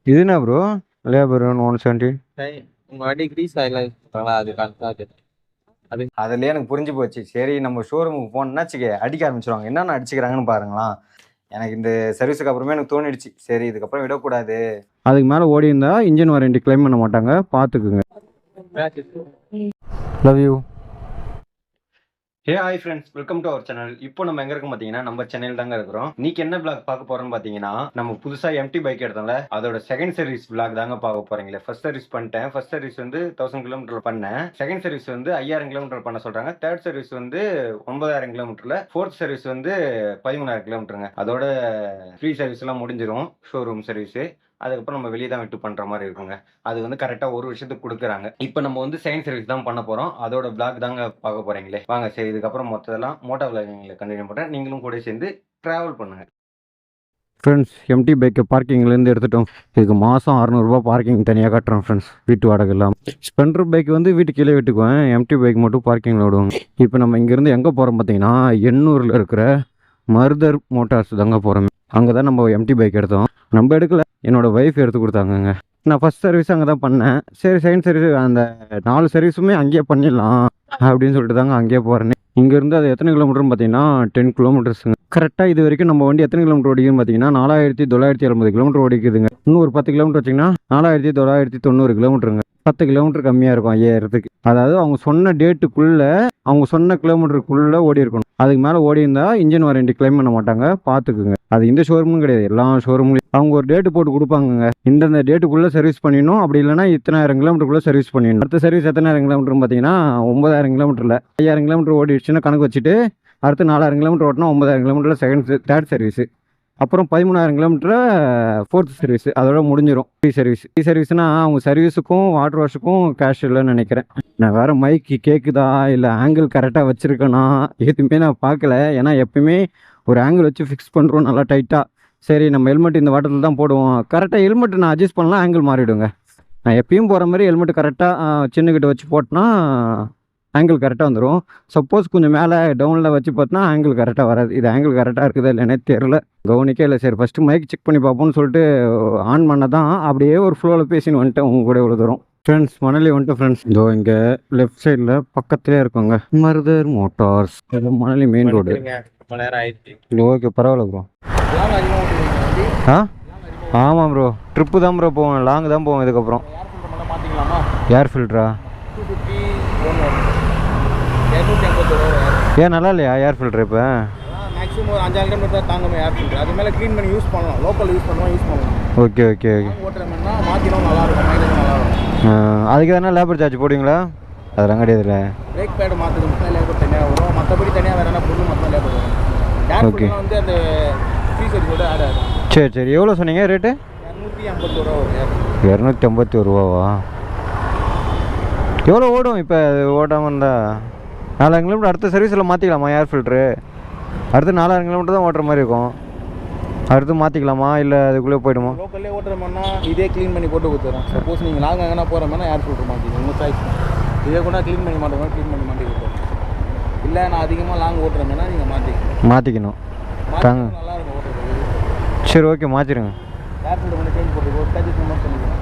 இது என்ன bro? Labour 170. சரி, உங்க வண்டி கிரீஸ் ஆயில அது கணக்காது. அது அதுலயே எனக்கு புரிஞ்சு போச்சு. சரி நம்ம ஷோரூமுக்கு போனோம்னா அடிக்க ஆரம்பிச்சிருவாங்க. என்னென்ன அடிச்சுக்கிறாங்கன்னு பாருங்களாம். எனக்கு இந்த சர்வீஸுக்கு அப்புறமே எனக்கு தோணிடுச்சு. சரி இதுக்கப்புறம் விடக்கூடாது. அதுக்கு மேலே ஓடி இருந்தா இன்ஜின் வாரண்டி கிளைம் பண்ண மாட்டாங்க. பார்த்துக்குங்க. Love you. Hey hi friends, welcome to our channel. இப்போ நம்ம எங்க இருக்கோம் பார்த்தீங்கன்னா நம்ம சென்னையில் தாங்க இருக்கிறோம். இன்னைக்கு என்ன பிளாக் பார்க்க போறோம்னு பார்த்தீங்கன்னா நம்ம புதுசாக எம்டி பைக் எடுத்தோம்ல அதோட செகண்ட் சர்வீஸ் பிளாக் தாங்க பார்க்க போறீங்களே. ஃபர்ஸ்ட் சர்வீஸ் பண்ணிட்டேன். ஃபர்ஸ்ட் சர்வீஸ் வந்து 1000 கிலோமீட்டர் பண்ணேன். செகண்ட் சர்வீஸ் வந்து 5000 கிலோமீட்டர் பண்ண சொல்றாங்க. தேர்ட் சர்வீஸ் வந்து 9000 கிலோமீட்டர்ல. ஃபோர்த் சர்வீஸ் வந்து 13000 கிலோமீட்டருங்க. அதோட ஃப்ரீ சர்வீஸ் எல்லாம் முடிஞ்சிடும். Showroom service. அதுக்கப்புறம் நம்ம வெளியே தான் விட்டு பண்ணுற மாதிரி இருக்குங்க. அது வந்து கரெக்டாக ஒரு வருஷத்துக்கு கொடுக்குறாங்க. இப்போ நம்ம வந்து செகண்ட் சர்வீஸ் தான் பண்ண போகிறோம். அதோட பிளாக் தாங்க பார்க்க போகிறீங்களே. வாங்க சரி இதுக்கப்புறம் மொத்ததெல்லாம் மோட்டோ விளாகிங்கில் கண்டினியூ பண்ணுறேன். நீங்களும் கூட சேர்ந்து ட்ராவல் பண்ணுங்கள். ஃப்ரெண்ட்ஸ், எம்டி பைக்கை பார்க்கிங்லேருந்து எடுத்துட்டோம். இதுக்கு மாதம் 600 பார்க்கிங் தனியாக கட்டுறோம் ஃப்ரெண்ட்ஸ், வீட்டு வாடகை இல்லாமல். ஸ்பெண்டர் பைக் வந்து வீட்டு கீழே விட்டுக்குவேன். எம்டி பைக் மட்டும் பார்க்கிங்கில் விடுவாங்க. இப்போ நம்ம இங்கேருந்து எங்கே போகிறோம் பார்த்தீங்கன்னா எண்ணூரில் இருக்கிற மருதர் மோட்டார்ஸ் தாங்க போகிறோம். அங்கே தான் நம்ம எம்டி பைக் எடுத்தோம். நம்ம எடுக்கல, என்னோடய ஒய்ஃப் எடுத்து கொடுத்தாங்கங்க. நான் ஃபஸ்ட் சர்வீஸ் அங்கே தான் பண்ணேன். சரி செகண்ட் சர்வீஸ் அந்த 4 சர்வீஸுமே அங்கேயே பண்ணிடலாம் அப்படின்னு சொல்லிட்டு தாங்க அங்கேயே போகிறேன். இங்கேருந்து அது எத்தனை கிலோமீட்டர்னு பார்த்தீங்கன்னா 10 கிலோமீட்டர்ஸுங்க. கரெக்டாக இது வரைக்கும் நம்ம வண்டி எத்தனை கிலோமீட்டர் ஓடிக்குன்னு பார்த்தீங்கன்னா 4970 கிலோமீட்டர் ஓடிக்குதுங்க. இன்னும் ஒரு 10 கிலோமீட்டர் வச்சிங்கன்னா 4990 கிலோமீட்டருங்க. 10 கிலோமீட்டர் கம்மியாக இருக்கும் 5000க்கு. அதாவது அவங்க சொன்ன டேட்டுக்குள்ளே அவங்க சொன்ன கிலோமீட்டருக்குள்ளே ஓடி இருக்கணும். அதுக்கு மேலே ஓடி இருந்தால் இன்ஜின் வாரண்டி கிளைம் பண்ண மாட்டாங்க. பார்த்துக்குங்க. அது இந்த ஷோரூமும் கிடையாது, எல்லா ஷோரூம்லையும் அவங்க ஒரு டேட்டு போட்டு கொடுப்பாங்க. இந்த டேட்டுக்குள்ளே சர்வீஸ் பண்ணிடணும், அப்படி இல்லைனா இத்தனாயிரம் கிலோமீட்டருக்குள்ளே சர்வீஸ் பண்ணிடணும். அடுத்த சர்வீஸ் எத்தனாயிரம் கிலோமீட்டர் பார்த்தீங்கன்னா 9000 கிலோமீட்டரில் 5000 கிலோமீட்டர் ஓடிடுச்சுன்னா கணக்கு வச்சுட்டு அடுத்து 4000 கிலோமீட்டர் ஓட்டினா 9000 கிலோமீட்டரில் தேர்ட் சர்வீஸு. அப்புறம் 13000 கிலோமீட்டர் ஃபோர்த் சர்வீஸ். அதோட முடிஞ்சிடும் ஃப்ரீ சர்வீஸ். ஃப்ரீ சர்வீஸ்னால் அவங்க சர்வீஸுக்கும் வாட்டர் வாஷுக்கும் கேஷ் இல்லைன்னு நினைக்கிறேன். நான் வேறு மைக்கு கேட்குதா இல்லை ஆங்கிள் கரெக்டாக வச்சுருக்கேனா எதுவுமே நான் பார்க்கல. ஏன்னா எப்பயுமே ஒரு ஆங்கிள் வச்சு ஃபிக்ஸ் பண்ணுறோம் நல்லா டைட்டாக. சரி நம்ம ஹெல்மெட் இந்த வாட்டத்தில் தான் போடுவோம். கரெக்டாக ஹெல்மெட் நான் அட்ஜஸ்ட் பண்ணலாம், ஆங்கிள் மாறிவிடுங்க. நான் எப்பயும் போகிற மாதிரி ஹெல்மெட் கரெக்டாக சின்னக்கிட்ட வச்சு போட்டேன்னா ஆங்கிள் கரெக்டாக வந்துடும். சப்போஸ் கொஞ்சம் மேலே டவுனில் வச்சு பார்த்தோன்னா ஆங்கிள் கரெக்டாக வராது. இது ஆங்கிள் கரெக்டாக இருக்குதா இல்லைன்னே தெரில, கவனிக்கே இல்லை. சரி ஃபஸ்ட்டு மைக் செக் பண்ணி பார்ப்போம்னு சொல்லிட்டு ஆன் பண்ண தான் அப்படியே ஒரு ஃப்ளோவில் பேசின்னு வந்துட்டேன் உங்க கூட இவ்வளோ தூரம். ஃப்ரெண்ட்ஸ் மணலி வந்துட்டு ஃப்ரெண்ட்ஸ், இதோ இங்கே லெஃப்ட் சைடில் பக்கத்துலேயே இருக்குங்க Marudhar Motors. Manali main road. Okay பரவாயில்ல ப்ரோ. ஆமாம் ப்ரோ, ட்ரிப்பு தான் ப்ரோ போவோம், லாங் தான் போவோம். இதுக்கப்புறம் ஏர் ஃபில்டரா? ஏன் நல்லா இல்லையா ஏர் ஃபில்டர்? இப்போ மேக்ஸிமம் ஒரு 5-6 கிலோமீட்டர் தாங்க ஏர் ஃபில்டர். அது மேலே க்ளீன் பண்ணி யூஸ் பண்ணலாம். லோக்கல் யூஸ் பண்ணலாம். Okay okay okay. ஓட்டுறோம்னா மாற்றினோம் நல்லாயிருக்கும், மைலேஜ் நல்லாயிருக்கும். அதுக்கு எதனா லேபர் சார்ஜ் போடுவீங்களா? அதெல்லாம் கிடையாது இல்லை. பிரேக் பேடு மாற்றுறது மட்டும் லேபர் தனியாக வரும். மற்றபடி தனியாக வேறு என்ன பொருள் மட்டும் லேபர் வரும். ஏர் ஃபில்டர் வந்து அந்த ஃப்ரீ சர்வீஸோட ஆட் ஆகும். சரி சரி. எவ்வளோ சொன்னீங்க ரேட்டு? 251 ரூபா வரும். 251 ரூபாவா? எவ்வளோ ஓடும் இப்போ ஓடாமல் இருந்தால்? 4000 கிலோமீட்டர் அடுத்த சர்வீஸில் மாற்றிக்கலாமா ஏர் ஃபில்ட்ரு? அடுத்து 4000 கிலோமீட்டர் தான் ஓட்டுற மாதிரி இருக்கும். அடுத்து மாற்றிக்கலாமா இல்லை அதுக்குள்ளே போய்டுமா? லோக்கல்லே ஓட்டுறோம்னா இதே க்ளீன் பண்ணி போட்டு கொடுத்துறோம். சப்போஸ் நீங்கள் லாங் எங்கன்னா போகிறோம்னா ஏர் ஃபில்டர் மாற்றிக்கணும். உங்கள் சாய்ஸ். இதே கூட க்ளீன் பண்ணி மாட்டோம், க்ளீன் பண்ணி மாட்டி கொடுத்துறோம். இல்லை நான் அதிகமாக லாங் ஓட்டுறேன்னா நீங்கள் மாற்றிக்கணும். நல்லாயிருக்கும் ஓட்டுறது. சரி ஓகே மாற்றிடுங்க. ஏர் ஃபில்டர் பண்ணி சேஞ்ச் போட்டு ஒரு பேஜஸ் மட்டும் பண்ணிக்கலாம்.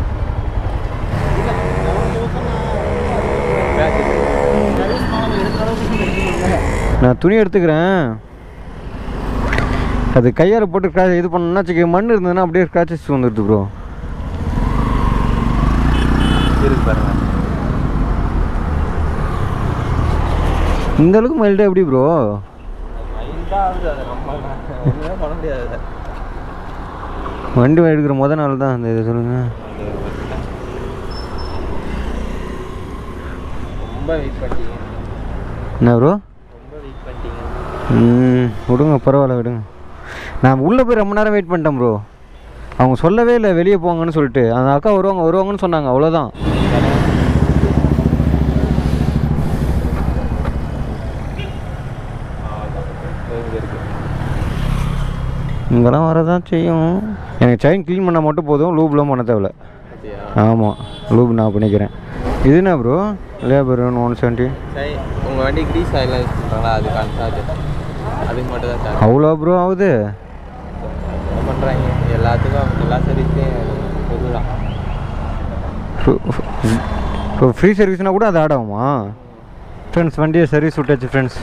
நான் துணி எடுத்துக்கிறேன். அது கையால் போட்டு இது பண்ணோன்னா மண் இருந்ததுன்னா அப்படியே ஸ்க்ராச்சஸ் வந்துடுது ப்ரோ. இருக்கு பாருங்க. இந்த அளவுக்கு மைல்டா எப்படி ப்ரோ? மைல்டாக ஆகுது. அது ரொம்ப பண்ண முடியாது. வண்டி எடுக்கிற முதல் நாள் தான் அந்த இதை சொல்லுங்கள். ரொம்ப வெயிட் பண்ணிட்டீங்க. என்ன ப்ரோ? ரொம்ப வெயிட் பண்ணிட்டீங்க. விடுங்க பரவாயில்ல விடுங்க. நான் உள்ளே போய் ரொம்ப நேரம் வெயிட் பண்ணிட்டேன் ப்ரோ. அவங்க சொல்லவே இல்லை வெளியே போங்கன்னு சொல்லிட்டு. அந்த அக்கா வருவாங்கன்னு சொன்னாங்க, அவ்வளோதான். இங்கெல்லாம் வரதான் செய்யும். எனக்கு செயின் க்ளீன் பண்ணால் மட்டும் போதும், லூப்லாம் பண்ண தேவையில்ல. ஆமாம் லூப் நான் பண்ணிக்கிறேன். இது என்ன ப்ரோ? லேபர் 170. சரி, உங்கள் வண்டி கிரீஸ் ஆயில் யூஸ் பண்ணுறாங்களா? அது சார்ஜ் அதுக்கு மட்டும் தான் சார்ஜ். அவ்வளோ ப்ரோ ஆகுது? பண்ணுறாங்க எல்லாத்துக்கும். எல்லா சர்வீஸ்லையும் இப்போ ஃப்ரீ சர்வீஸ்னால் கூட அது ஆட் ஆகுமா ஃப்ரெண்ட்ஸ்? வண்டியை சர்வீஸ் விட்டாச்சு ஃப்ரெண்ட்ஸ்.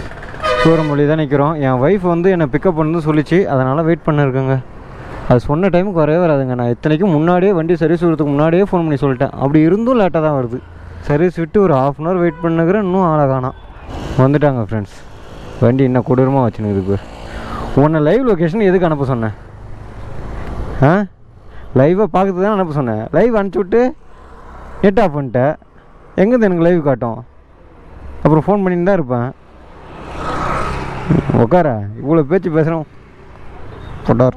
ஷோரூம் வழி தான் நிற்கிறோம். என் ஒய்ஃப் வந்து என்னை பிக்கப் பண்ணு சொல்லிச்சு, அதனால் வெயிட் பண்ணிருக்கேங்க. அது சொன்ன டைமுக்கு வரவே வராதுங்க. நான் இத்தனைக்கும் முன்னாடியே வண்டி சர்வீஸ் விடுறதுக்கு முன்னாடியே ஃபோன் பண்ணி சொல்லிட்டேன். அப்படி இருந்தும் லேட்டாக தான் வருது. சர்வீஸ் விட்டு ஒரு ½ அன் ஹவர் வெயிட் பண்ணுகிறேன், இன்னும் ஆளை காணோம். வந்துட்டாங்க ஃப்ரெண்ட்ஸ். வண்டி இன்னும் கொடூரமாக வச்சுனுக்குது பேர். உன்னை லைவ் லொக்கேஷன் எதுக்கு அனுப்ப சொன்னேன்? லைவாக பார்க்குறது தான் அனுப்ப சொன்னேன். லைவ் அனுப்பிச்சி விட்டு நெட் ஆஃப் பண்ணிட்டேன். எங்கேருந்து எனக்கு லைவ் காட்டும்? அப்புறம் ஃபோன் பண்ணிட்டு தான் இருப்பேன். உட்கார இவ்வளோ பேச்சு பேசுகிறோம். போட்டார்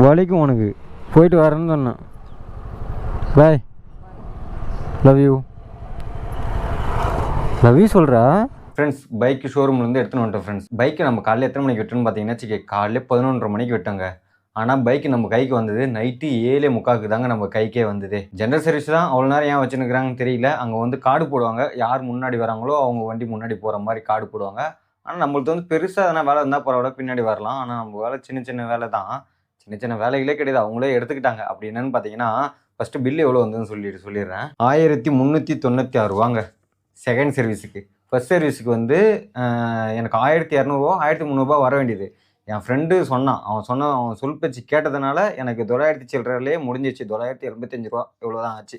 வலிக்கும் உனக்கு. போயிட்டு வரேன்னு சொன்னேன். பாய், லவ் யூ சொல்கிறா ஃப்ரெண்ட்ஸ். பைக்கு ஷோரூம்லேருந்து எடுத்துன்னு வந்துட்டோம் ஃப்ரெண்ட்ஸ். பைக்கை நம்ம காலையில் எத்தனை மணிக்கு விட்டோன்னு பார்த்தீங்கன்னா காலையில் 11:30 மணிக்கு விட்டோங்க. ஆனால் பைக்கு நம்ம கைக்கு வந்தது நைட்டு 7:45 தாங்க நம்ம கைக்கே வந்தது. ஜென்ரல் சர்வீஸ் தான் அவ்வளோ நேரம் ஏன் வச்சுருக்கிறாங்கன்னு தெரியல. அங்கே வந்து கார்டு போடுவாங்க, யார் முன்னாடி வராங்களோ அவங்க வண்டி முன்னாடி போகிற மாதிரி கார்டு போடுவாங்க. ஆனால் நம்மளுக்கு வந்து பெருசாக எதனா வேலை இருந்தால் பரவாயில்ல, பின்னாடி வரலாம். ஆனால் நம்ம வேலை சின்ன சின்ன வேலை தான். சின்ன சின்ன வேலைகளே கிடையாது, அவங்களே எடுத்துக்கிட்டாங்க. அப்படி என்னென்னு பார்த்தீங்கன்னா, ஃபஸ்ட்டு பில்லு எவ்வளோ வந்ததுன்னு சொல்லிடுறேன். 1396 ரூபாங்க செகண்ட் சர்வீஸுக்கு. ஃபஸ்ட் சர்வீஸுக்கு வந்து எனக்கு 1200 1300 வர வேண்டியது. என் ஃப்ரெண்டு சொன்னான். அவன் சொல் பேச்சு கேட்டதுனால எனக்கு 900 சில்லறையிலே முடிஞ்சிச்சு. 985 ரூபா எவ்வளோ தான் ஆச்சு.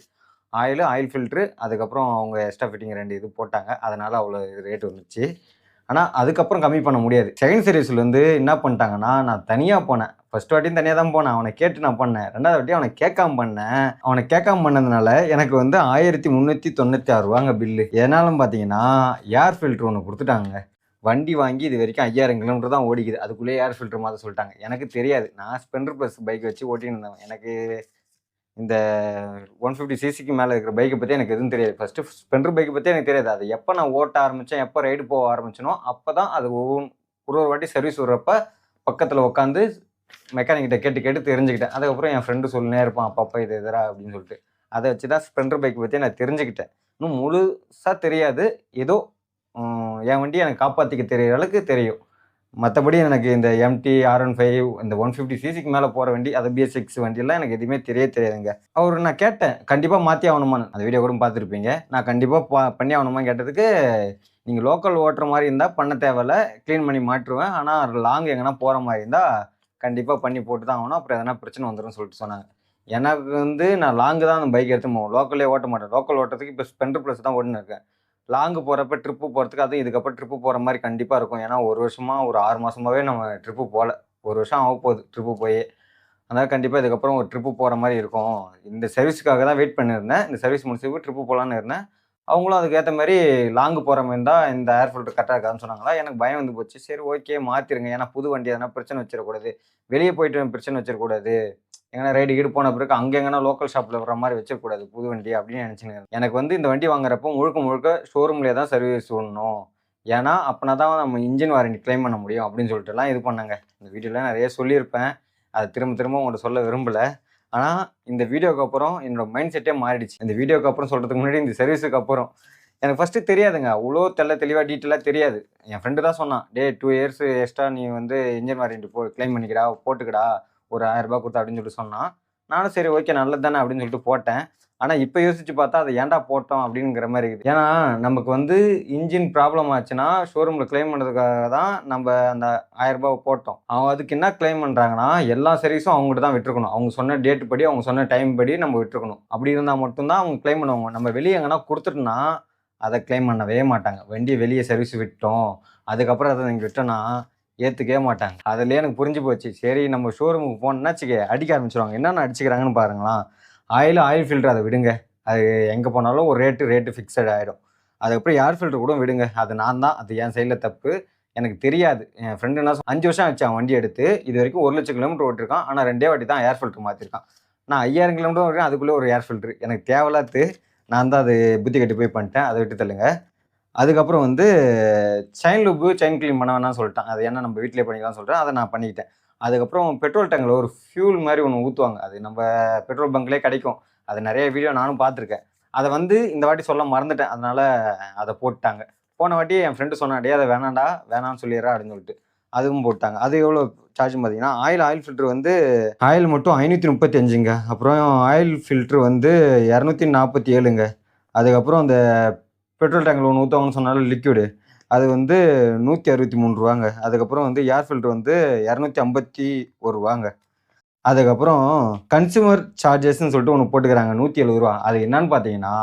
ஆயில் ஃபில்ட்ரு, அதுக்கப்புறம் அவங்க எக்ஸ்ட்ரா ஃபிட்டிங் 2 இது போட்டாங்க. அதனால் அவ்வளோ ரேட் வந்துச்சு. ஆனால் அதுக்கப்புறம் கம்மி பண்ண முடியாது. செகண்ட் சர்வீஸில் வந்து என்ன பண்ணிட்டாங்கன்னா, நான் தனியாக போனேன். ஃபர்ஸ்ட் வாட்டியும் தனியாக தான் போனேன். அவனை கேட்டு நான் பண்ணேன். 2வது வாட்டி அவனை கேட்காம பண்ணேன். அவனை கேட்காம பண்ணதுனால எனக்கு வந்து 1396 ரூபாங்க பில்லு. என்னாலும் பார்த்தீங்கன்னா ஏர் ஃபில்ட்ரு ஒன்று கொடுத்துட்டாங்க. வண்டி வாங்கி இது வரைக்கும் 5000 கிலோமீட்டர் தான் ஓடிக்குது. அதுக்குள்ளேயே ஏர் ஃபில்ட்ரு மாற்ற சொல்லிட்டாங்க. எனக்கு தெரியாது. நான் ஸ்பெண்டர் ப்ளஸ் பைக் வச்சு ஓட்டின்னு இருந்தேன். எனக்கு இந்த 150 சிசிக்கு மேலே இருக்கிற பைக்கை பற்றி எனக்கு எதுவும் தெரியாது. ஃபஸ்ட்டு ஸ்பெண்டர் பைக்கை பற்றி எனக்கு தெரியாது. அது எப்போ நான் ஓட்ட ஆரம்பித்தேன், எப்போ ரைடு போக ஆரம்பிச்சனோ அப்போ தான் அது ஒரு வாட்டி சர்வீஸ் விடுறப்ப பக்கத்தில் உட்காந்து மெக்கானிக்கிட்ட கேட்டு தெரிஞ்சுக்கிட்டேன். அதுக்கப்புறம் என் ஃப்ரெண்டு சொல்லினே இருப்பான், அப்பப்போ இது எதிரா அப்படின்னு சொல்லிட்டு. அதை வச்சு தான் ஸ்பெண்டர் பைக் பற்றி நான் தெரிஞ்சுக்கிட்டேன். இன்னும் முழுசாக தெரியாது. ஏதோ என் வண்டியை எனக்கு காப்பாற்றிக்க தெரிகிற அளவுக்கு தெரியும். மற்றபடி எனக்கு இந்த MT R15 இந்த 150 சிசிக்கு மேலே போகிற வண்டி, அது BS6 வண்டியெல்லாம் எனக்கு எதுவுமே தெரியாதுங்க. நான் கேட்டேன், கண்டிப்பாக மாற்றி ஆகணுமான்னு. அந்த வீடியோ கூட பார்த்துருப்பீங்க. நான் கண்டிப்பாக பண்ணி ஆகணுமான்னு கேட்டதுக்கு, நீங்கள் லோக்கல் ஓட்டுற மாதிரி இருந்தால் பண்ண தேவையில்ல, க்ளீன் பண்ணி மாட்டுருவேன். ஆனால் லாங் எங்கன்னா போகிற மாதிரி இருந்தால் கண்டிப்பாக பண்ணி போட்டு தான் ஆகணும். அப்புறம் எதனா பிரச்சனை வந்துடும் சொல்லிட்டு சொன்னாங்க. எனக்கு வந்து நான் லாங்கு தான் அந்த பைக் எடுத்து போவோம். லோக்கல்லே ஓட்ட மாட்டேன். லோக்கல் ஓட்டுறதுக்கு இப்போ ஸ்பெண்டர் ப்ளஸ் தான் ஓட்டுன்னு இருக்கேன். லாங்கு போகிறப்ப ட்ரிப்பு போகிறதுக்கு, அதுவும் இதுக்கப்புறம் ட்ரிப்பு போகிற மாதிரி கண்டிப்பாக இருக்கும். ஏன்னா ஒரு வருஷமாக 6 மாதமாகவே நம்ம ட்ரிப்பு போகல. 1 வருஷம் ஆக போகுது ட்ரிப்பு போய். அதனால் கண்டிப்பாக இதுக்கப்புறம் ஒரு ட்ரிப்பு போகிற மாதிரி இருக்கும். இந்த சர்வீஸுக்காக தான் வெயிட் பண்ணியிருந்தேன். இந்த சர்வீஸ் முடிச்சுட்டு ட்ரிப்பு போகலான்னு இருந்தேன். அவங்களும் அதுக்கேற்ற மாதிரி லாங்கு போகிற மாதிரி இருந்தால் இந்த ஏர் ஃபில்டர் கரெக்டாக இருக்காதுன்னு சொன்னாங்களா. எனக்கு பயம் வந்து போச்சு. சரி ஓகே மாற்றிருங்க. ஏன்னா புது வண்டி எதனா பிரச்சனை வச்சிடக்கூடாது, வெளியே போயிட்டு பிரச்சனை வச்சிடக்கூடாது, எங்கன்னா ரைடு கீடு போன பிறகு அங்கே எங்கன்னா லோக்கல் ஷாப்பில் வர மாதிரி வச்சிடக்கூடாது புது வண்டி அப்படின்னு நினச்சின்னு. எனக்கு வந்து இந்த வண்டி வாங்குறப்போ முழுக்க ஷோரூம்லேயே தான் சர்வீஸ் விடணும். ஏன்னா அப்போனா தான் நம்ம இன்ஜின் வாரண்டி கிளைம் பண்ண முடியும் அப்படின்னு சொல்லிட்டுலாம் இது பண்ணாங்க. இந்த வீடியோவில் நிறைய சொல்லியிருப்பேன். அது திரும்ப உங்கள்கிட்ட சொல்ல விரும்பலை. ஆனால் இந்த வீடியோக்கு அப்புறம் என்னோடய மைண்ட் செட்டே மாறிடுச்சு. இந்த வீடியோக்கு அப்புறம் சொல்கிறதுக்கு முன்னாடி இந்த சர்வீஸுக்கு அப்புறம் எனக்கு ஃபஸ்ட்டு தெரியாதுங்க. அவ்வளோ தெளிவாக டீட்டெயிலாக தெரியாது. என் ஃப்ரெண்டு தான் சொன்னான், 2 இயர்ஸ் எக்ஸ்ட்ரா நீ வந்து இன்ஜின் வாரண்டி கிளைம் பண்ணிக்கடா, போட்டுக்கடா, ஒரு 1000 ரூபாய் கொடுத்தா அப்படின்னு சொல்லிட்டு சொன்னான். நானும் சரி ஓகே நல்லது தானே அப்படின்னு சொல்லிட்டு போட்டேன். ஆனால் இப்போ யோசிச்சு பார்த்தா அதை ஏன்டா போட்டோம் அப்படிங்கிற மாதிரி இருக்குது. ஏன்னா நமக்கு வந்து இன்ஜின் ப்ராப்ளம் ஆச்சுன்னா ஷோரூமில் கிளைம் பண்ணுறதுக்காக தான் நம்ம அந்த 1000 ரூபாய் போட்டோம். அவங்க அதுக்கு என்ன கிளைம் பண்ணுறாங்கன்னா, எல்லா சர்வீஸும் அவங்ககிட்ட தான் விட்டுருக்கணும். அவங்க சொன்ன டேட் படி, அவங்க சொன்ன டைம் படி நம்ம விட்டுருக்கணும். அப்படி இருந்தால் மட்டும்தான் அவங்க கிளைம் பண்ணுவாங்க. நம்ம வெளியே எங்கன்னா கொடுத்துட்டோன்னா அதை கிளைம் பண்ணவே மாட்டாங்க. வண்டியை வெளியே சர்வீஸ் விட்டோம், அதுக்கப்புறம் அதை நீங்கள் விட்டோன்னா ஏற்றுக்கவே மாட்டாங்க. அதுலேயே எனக்கு புரிஞ்சு போச்சு. சரி நம்ம ஷோரூமுக்கு போனோம்னா அடிக்க ஆரம்பிச்சிடுவாங்க. என்னென்ன அடிச்சுக்கிறாங்கன்னு பாருங்களேன். ஆயில் ஃபில்ட்ரு அதை விடுங்க. அது எங்கே போனாலும் ஒரு ரேட்டு ஃபிக்ஸட் ஆகிடும். அதுக்கப்புறம் ஏர் ஃபில்ட்ரு கூட விடுங்க. அது நான் தான், அது என் சைடில் தப்பு. எனக்கு தெரியாது. என் ஃப்ரெண்டு என்ன 5 வருஷம் ஆச்சு அவன் வண்டி எடுத்து. இது வரைக்கும் 1,00,000 கிலோமீட்டர் ஓட்டிருக்கான். ஆனால் 2 வாட்டி தான் ஏர் ஃபில்ட்ரு மாற்றிருக்கான். நான் 5000 கிலோமீட்டர் வரைக்கும் அதுக்குள்ளே ஒரு ஏர் ஃபில்ட்ரு எனக்கு தேவையில்லாது. நான் தான் அது புத்தி கட்டி போய் பண்ணிட்டேன். அதை விட்டு தள்ளுங்க. அதுக்கப்புறம் வந்து செயின் க்ளீன் பண்ண வேணாம்னு சொல்லிட்டான். அது என்ன நம்ம வீட்டிலே பண்ணிக்கலாம்னு சொல்லிட்டேன். அதை நான் பண்ணிக்கிட்டேன். அதுக்கப்புறம் பெட்ரோல் டேங்கில் ஒரு ஃபியூல் மாதிரி ஒன்று ஊற்றுவாங்க. அது நம்ம பெட்ரோல் பங்க்லேயே கிடைக்கும். அது நிறைய வீடியோ நானும் பார்த்துருக்கேன். அதை வந்து இந்த வாட்டி சொல்ல மறந்துட்டேன். அதனால் அதை போட்டாங்க. போன வாட்டி என் ஃப்ரெண்டு சொன்னான், டே அதை வேணான்னு சொல்லிடுறா அப்படின்னு சொல்லிட்டு. அதுவும் போட்டாங்க. அது எவ்வளோ சார்ஜ்னு பார்த்தீங்கன்னா, ஆயில் ஃபில்டர் வந்து ஆயில் மட்டும் 535ங்க. அப்புறம் ஆயில் ஃபில்டர் வந்து 247ங்க. அதுக்கப்புறம் அந்த பெட்ரோல் டேங்க்ல ஒண்ணு ஊத்துவாங்கன்னு சொன்னால லிக்விடு. அது வந்து ரூ. 163ங்க. அதுக்கப்புறம் வந்து ஏர் ஃபில்டர் வந்து ரூ. 251ங்க. அதுக்கப்புறம் கன்சியூமர் சார்ஜஸ்ன்னு சொல்லிட்டு ஒண்ணு போட்டுக்கிறாங்க ரூ. 170. அது என்னன்னு பார்த்தீங்கன்னா,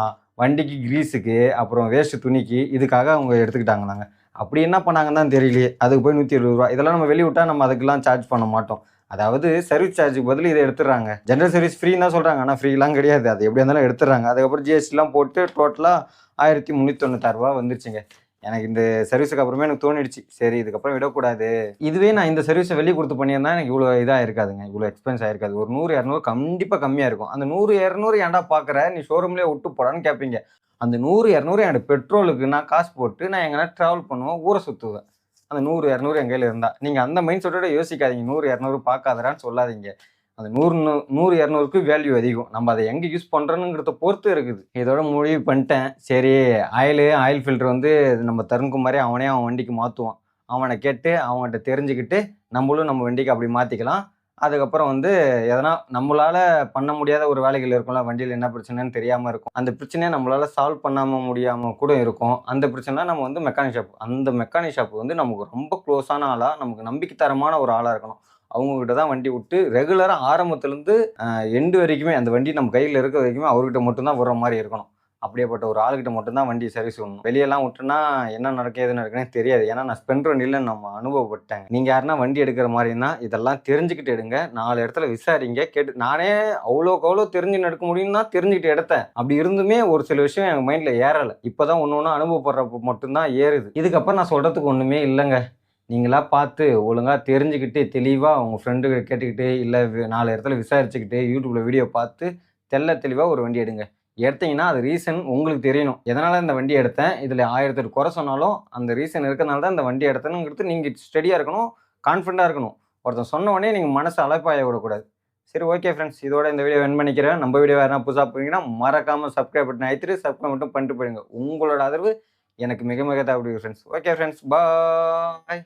வண்டிக்கு கிரீஸுக்கு, அப்புறம் வேஸ்ட் துணிக்கு இதுக்காக அவங்க எடுத்துக்கிட்டாங்களாங்க. அப்படி என்ன பண்ணாங்கன்னு தான் தெரியலையே. அதுக்கு போய் ரூ. 170. இதெல்லாம் நம்ம வெளிய விட்டா நம்ம அதுக்கெல்லாம் சார்ஜ் பண்ண மாட்டோம். அதாவது சர்வீஸ் சார்ஜுக்கு பதில் இத எடுத்துடுறாங்க. ஜெனரல் சர்வீஸ் ஃப்ரீன்னு தான் சொல்றாங்க. ஆனா ஃப்ரீலாம் கிடையாது. அது எப்படியா இருந்தாலும் எடுத்துடுறாங்க. அதுக்கப்புறம் ஜிஎஸ்டிலாம் போட்டு டோட்டலா ரூ. 1396 வந்துருச்சுங்க. எனக்கு இந்த சர்வீஸுக்கு அப்புறமே எனக்கு தோணிடுச்சு. சரி இதுக்கப்புறம் விடக்கூடாது. இதுவே நான் இந்த சர்வீஸ வெளிய குடுத்து பண்ணியிருந்தா எனக்கு இவ்வளோ இதா இருக்காதுங்க. இவ்வளோ எக்ஸ்பென்ஸ் ஆயிருக்காது. ஒரு 100, 200 கண்டிப்பா கம்மியா இருக்கும். அந்த 100, 200 ஏன்டா பார்க்குற? நீ ஷோரூம்லயே விட்டு போடான்னு கேட்பீங்க. அந்த 100, 200 என்னோட பெட்ரோலுக்கு நான் காசு போட்டு நான் எங்கனா டிராவல் பண்ணுவேன். ஊர சுத்துவேன். அந்த 100, 200 என் கையில இருந்தா. நீங்க அந்த மைண்ட் செட்டோட யோசிக்காதீங்க. 100, 200 பார்க்காதடான்னு சொல்லாதீங்க. அந்த 100, 200க்கு வேல்யூ அதிகம். நம்ம அத எங்க யூஸ் பண்றோம்ங்கிறத பொறுத்து இருக்குது. இதோட முடிவு பண்ணிட்டேன். சரி ஆயில் ஃபில்டர் வந்து நம்ம தருண்குமாரே அவனே அவன் வண்டிக்கு மாத்துவான். அவன கேட்டு அவன்கிட்ட தெரிஞ்சுக்கிட்டு நம்மளும் நம்ம வண்டிக்கு அப்படி மாத்திக்கலாம். அதுக்கப்புறம் வந்து எதனா நம்மளால பண்ண முடியாத ஒரு வேலைகள் இருக்கும்ல. வண்டியில என்ன பிரச்சனைன்னு தெரியாம இருக்கும். அந்த பிரச்சனைய நம்மளால சால்வ் பண்ணாம முடியாம கூட இருக்கும். அந்த பிரச்சனைனா நம்ம வந்து மெக்கானிக் ஷாப். அந்த மெக்கானிக் ஷாப் வந்து நமக்கு ரொம்ப க்ளோஸான ஆளா, நமக்கு நம்பிக்கை தரமான ஒரு ஆளா இருக்கணும். அவங்க கிட்ட தான் வண்டி விட்டு ரெகுலரா ஆரம்பத்துலருந்து எண்ட் வரைக்குமே அந்த வண்டி நம்ம கையில இருக்க வரைக்குமே அவர்கிட்ட மட்டும் தான் விடுற மாரி இருக்கணும். அப்படியேப்பட்ட ஒரு ஆளுகிட்ட மட்டும் தான் வண்டி சர்வீஸ் விடணும். வெளியலாம் விட்டோம்னா என்ன நடக்கும், ஏது நடக்குன்னே தெரியாது. ஏன்னா நான் ஸ்பெண்டர் வண்டியில நம்ம அனுபவப்பட்டேன். நீங்க யாருன்னா வண்டி எடுக்கிற மாரின்னா இதெல்லாம் தெரிஞ்சுக்கிட்டு எடுங்க. 4 இடத்துல விசாரிங்க. கேட்டு நானே அவ்வளோக்கு அவ்வளோ தெரிஞ்சு எடுக்க முடியும்னு தான் தெரிஞ்சுக்கிட்டு எடுத்தேன். அப்படி இருந்துமே ஒரு சில விஷயம் என் மைண்ட்ல ஏறல. இப்பதான் ஒண்ணு ஒண்ணா அனுபவப்படுறப்ப மட்டும் தான் ஏறுது. இதுக்கப்புறம் நான் சொல்றதுக்கு ஒண்ணுமே இல்லங்க. நீங்களா பார்த்து ஒழுங்கா தெரிஞ்சுக்கிட்டு, தெளிவா உங்க ஃப்ரெண்டுகள கேட்டுக்கிட்டு, இல்ல 4 இடத்துல விசாரிச்சுக்கிட்டு, YouTubeல வீடியோ பார்த்து தெளிவா ஒரு வண்டி எடுங்க. எடுத்தீங்கன்னா, அது ரீசன் உங்களுக்கு தெரியணும். எதனால இந்த வண்டி எடுத்தேன்? இதுல 1008 குறை சொன்னாலும், அந்த ரீசன் இருக்கனால தான் இந்த வண்டி எடுத்தேனுங்கிறது நீங்க ஸ்டெடியா இருக்கணும், கான்ஃபிடென்ட்டா இருக்கணும். ஒருத்தன் சொன்ன உடனே நீங்க மனச அலைப்பாய விடக்கூடாது. சரி ஓகே ஃப்ரெண்ட்ஸ். இதோட இந்த வீடியோ எண்ட் பண்ணிக்கிறேன். நம்ம வீடியோ யாருனா புதுசா போனீங்கன்னா, மறக்காம சப்ஸ்கிரைப் பட்டன அழுத்திட்டு சப்ஸ்கிரைப் மட்டும் பண்ணிட்டு போயிடுங்க. உங்களோட ஆதரவு எனக்கு மிக மிக தேவைப்படுது ஃப்ரெண்ட்ஸ். Okay friends. பாய்.